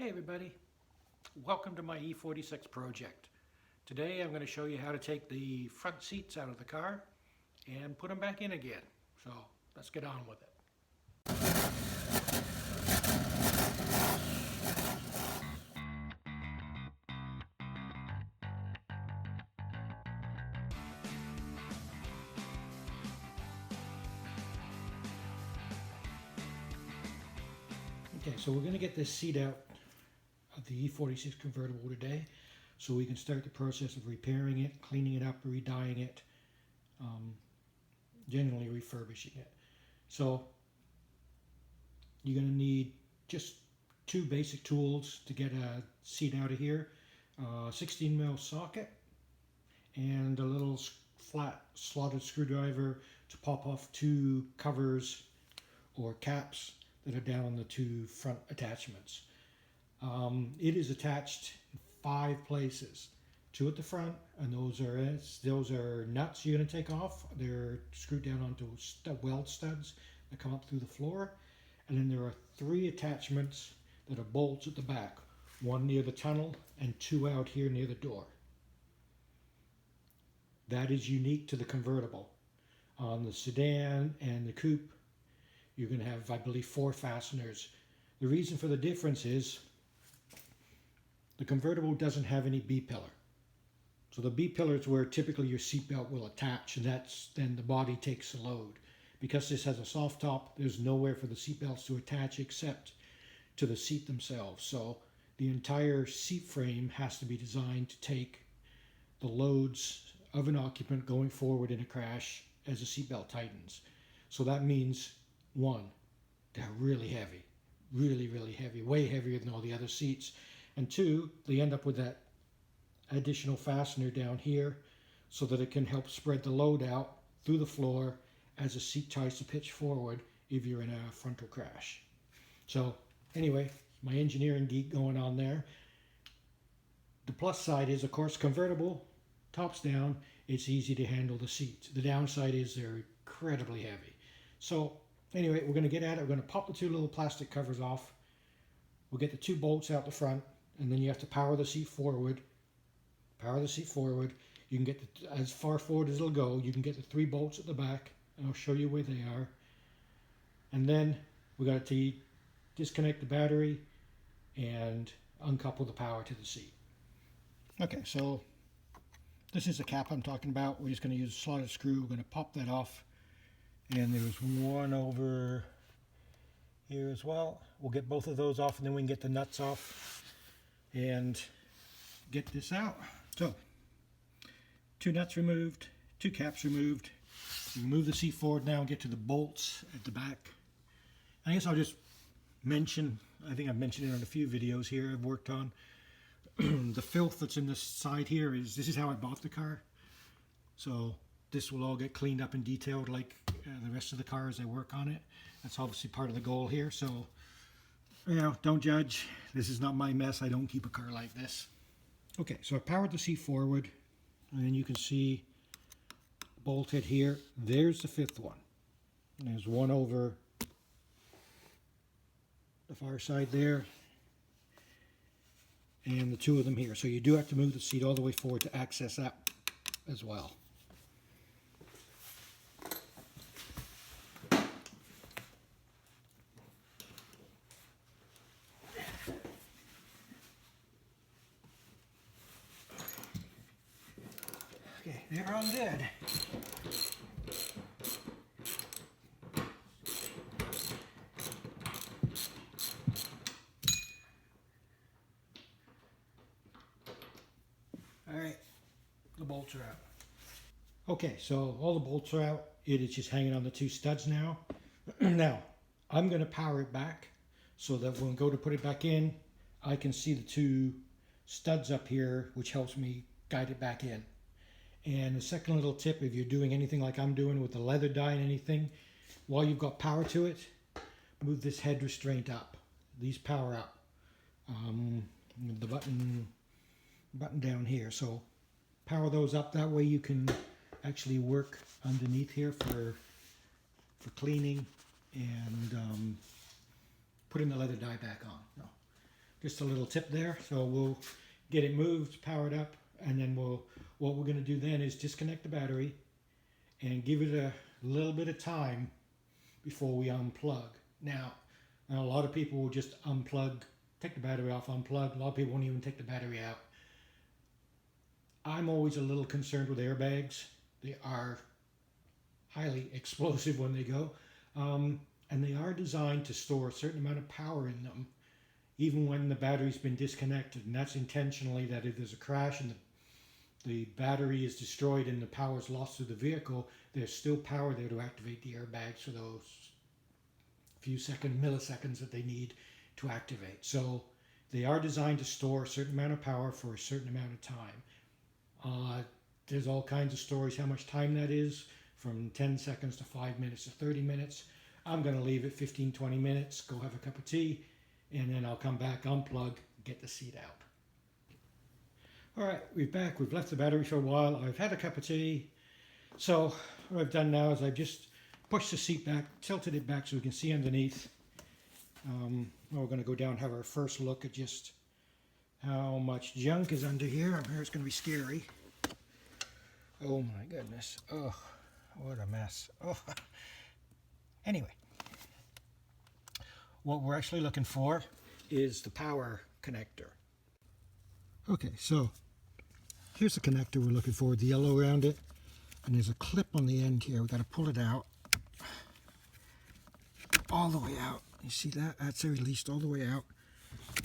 Hey everybody, welcome to my E46 project. Today I'm going to show you how to take the front seats out of the car and put them back in again. So let's get on with it. Okay, so we're going to get this seat out of the E46 convertible today so we can start the process of repairing it, cleaning it up, re-dyeing it, generally refurbishing it. So you're going to need just two basic tools to get a seat out of here. 16mm socket and a little flat slotted screwdriver to pop off two covers or caps that are down on the two front attachments. It is attached in 5 places. 2 at the front, and those are nuts you're going to take off. They're screwed down onto weld studs that come up through the floor. And then there are 3 attachments that are bolts at the back. 1 near the tunnel and 2 out here near the door. That is unique to the convertible. On the sedan and the coupe, you're going to have, I believe, 4 fasteners. The reason for the difference is the convertible doesn't have any B-pillar. So the B-pillar is where typically your seatbelt will attach, and then the body takes the load. Because this has a soft top, there's nowhere for the seatbelts to attach except to the seat themselves. So the entire seat frame has to be designed to take the loads of an occupant going forward in a crash as the seatbelt tightens. So that means, 1, they're really heavy, really heavy, way heavier than all the other seats. And 2, they end up with that additional fastener down here so that it can help spread the load out through the floor as the seat tries to pitch forward if you're in a frontal crash. So anyway, my engineering geek going on there. The plus side is, of course, convertible, tops down, it's easy to handle the seats. The downside is they're incredibly heavy. So anyway, we're going to get at it. We're going to pop the 2 little plastic covers off. We'll get the 2 bolts out the front, and then you have to power the seat forward. Power the seat forward. You can get as far forward as it'll go. You can get the 3 bolts at the back, and I'll show you where they are. And then we got to disconnect the battery and uncouple the power to the seat. Okay, so this is the cap I'm talking about. We're just going to use a slotted screw. We're going to pop that off. And there's one over here as well. We'll get both of those off, and then we can get the nuts off and get this out. So 2 nuts removed, 2 caps removed. We move the seat forward now and get to the bolts at the back. I guess I'll just mention, I think I've mentioned it on a few videos here I've worked on. The filth that's in the side here this is how I bought the car. So this will all get cleaned up and detailed like the rest of the car as I work on it. That's obviously part of the goal here. So, you know, don't judge. This is not my mess. I don't keep a car like this. Okay, so I powered the seat forward, and then you can see bolted here. There's the 5th one. And there's one over the far side there, and the 2 of them here. So you do have to move the seat all the way forward to access that as well. Okay, they're all good. Alright, the bolts are out. Okay, so all the bolts are out. It is just hanging on the 2 studs now. Now, I'm going to power it back so that when we go to put it back in, I can see the 2 studs up here, which helps me guide it back in. And the second little tip, if you're doing anything like I'm doing with the leather dye and anything, while you've got power to it, move this head restraint up. These power up. The button down here. So power those up. That way you can actually work underneath here for cleaning and putting the leather dye back on. No. Just a little tip there. So we'll get it moved, powered up, and then what we're going to do then is disconnect the battery and give it a little bit of time before we unplug. Now a lot of people will just unplug, take the battery off, unplug. A lot of people won't even take the battery out. I'm always a little concerned with airbags. They are highly explosive when they go. And they are designed to store a certain amount of power in them, even when the battery's been disconnected. And that's intentionally, that if there's a crash and the battery is destroyed and the power is lost through the vehicle, there's still power there to activate the airbags for those few milliseconds that they need to activate. So they are designed to store a certain amount of power for a certain amount of time. There's all kinds of stories how much time that is, from 10 seconds to 5 minutes to 30 minutes. I'm going to leave it 15-20 minutes, go have a cup of tea, and then I'll come back, unplug, get the seat out. All right, we've left the battery for a while. I've had a cup of tea. So what I've done now is I've just pushed the seat back, tilted it back so we can see underneath. We're going to go down and have our first look at just how much junk is under here. I'm sure it's going to be scary. Oh my goodness. Oh, what a mess. Oh. Anyway, what we're actually looking for is the power connector. Okay, so here's the connector we're looking for, the yellow around it, and there's a clip on the end here. We've got to pull it out, all the way out. You see that? That's released all the way out.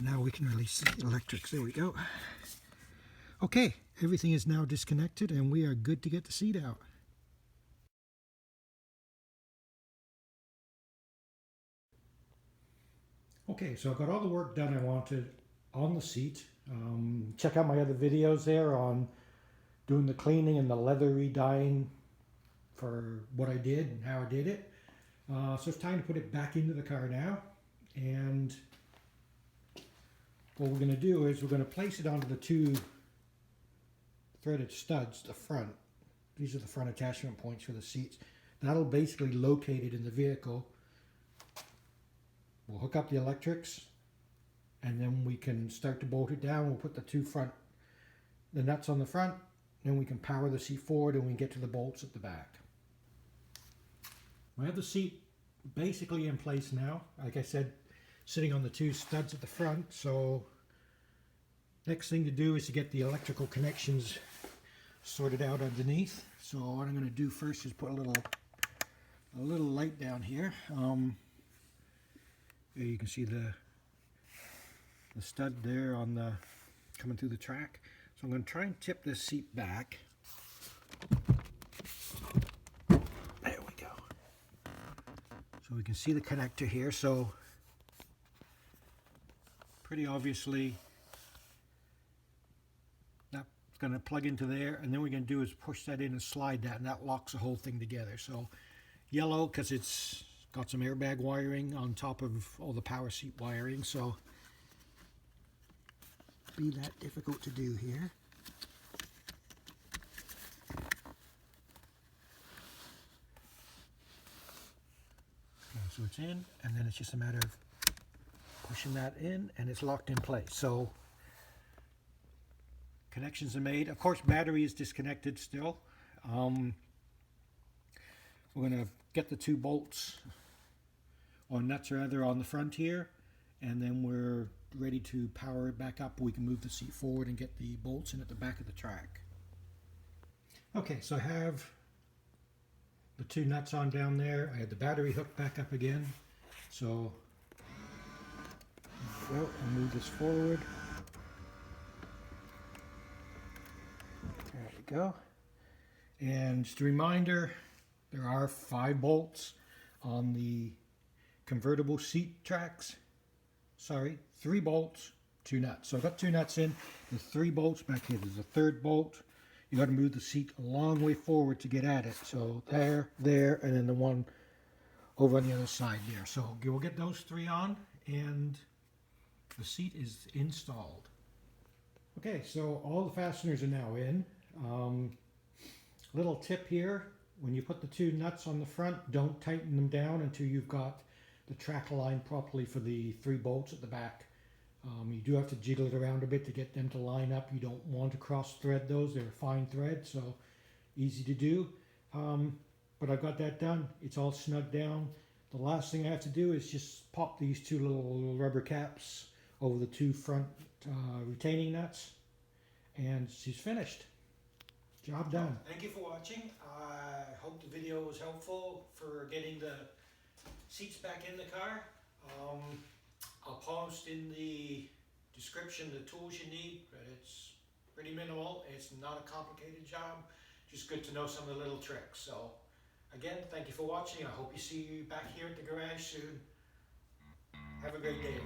Now we can release the electrics. There we go. Okay, everything is now disconnected and we are good to get the seat out. Okay, so I've got all the work done I wanted on the seat. Check out my other videos there on doing the cleaning and the leather re-dyeing for what I did and how I did it. So it's time to put it back into the car now. And what we're going to do is we're going to place it onto the two threaded studs, the front. These are the front attachment points for the seats. That'll basically locate it in the vehicle. We'll hook up the electrics and then we can start to bolt it down. We'll put the nuts on the front, then we can power the seat forward and we can get to the bolts at the back. I have the seat basically in place now. Like I said, sitting on the two studs at the front. So next thing to do is to get the electrical connections sorted out underneath. So what I'm going to do first is put a little light down here. There you can see the stud there on the coming through the track. So I'm going to try and tip this seat back. There we go. So we can see the connector here. So pretty obviously that's going to plug into there, and then what we're going to do is push that in and slide that, and that locks the whole thing together. So yellow because it's got some airbag wiring on top of all the power seat wiring, so be that difficult to do here. Okay, so it's in, and then it's just a matter of pushing that in, and it's locked in place. So connections are made. Of course, battery is disconnected still. We're going to get the two bolts, or nuts rather, on the front here, and then we're ready to power it back up. We can move the seat forward and get the bolts in at the back of the track. Okay, so I have the two nuts on down there. I had the battery hooked back up again. So there we go. I'll move this forward. There we go. And just a reminder, there are 5 bolts on the convertible seat tracks. Sorry, 3 bolts, 2 nuts. So I've got 2 nuts in. There's 3 bolts back here. There's a 3rd bolt. You got to move the seat a long way forward to get at it. So there, and then the one over on the other side there. So we'll get those 3 on, and the seat is installed. Okay, so all the fasteners are now in. Little tip here: when you put the 2 nuts on the front, don't tighten them down until you've got the track aligned properly for the 3 bolts at the back. You do have to jiggle it around a bit to get them to line up. You don't want to cross thread those. They're fine thread, so easy to do. But I've got that done. It's all snugged down. The last thing I have to do is just pop these two little rubber caps over the two front retaining nuts, and she's finished. Job done. Thank you for watching. I hope the video was helpful for getting the seats back in the car. I'll post in the description the tools you need, but it's pretty minimal. It's not a complicated job. Just good to know some of the little tricks. So again, thank you for watching. I hope you see you back here at the garage soon. Have a great day.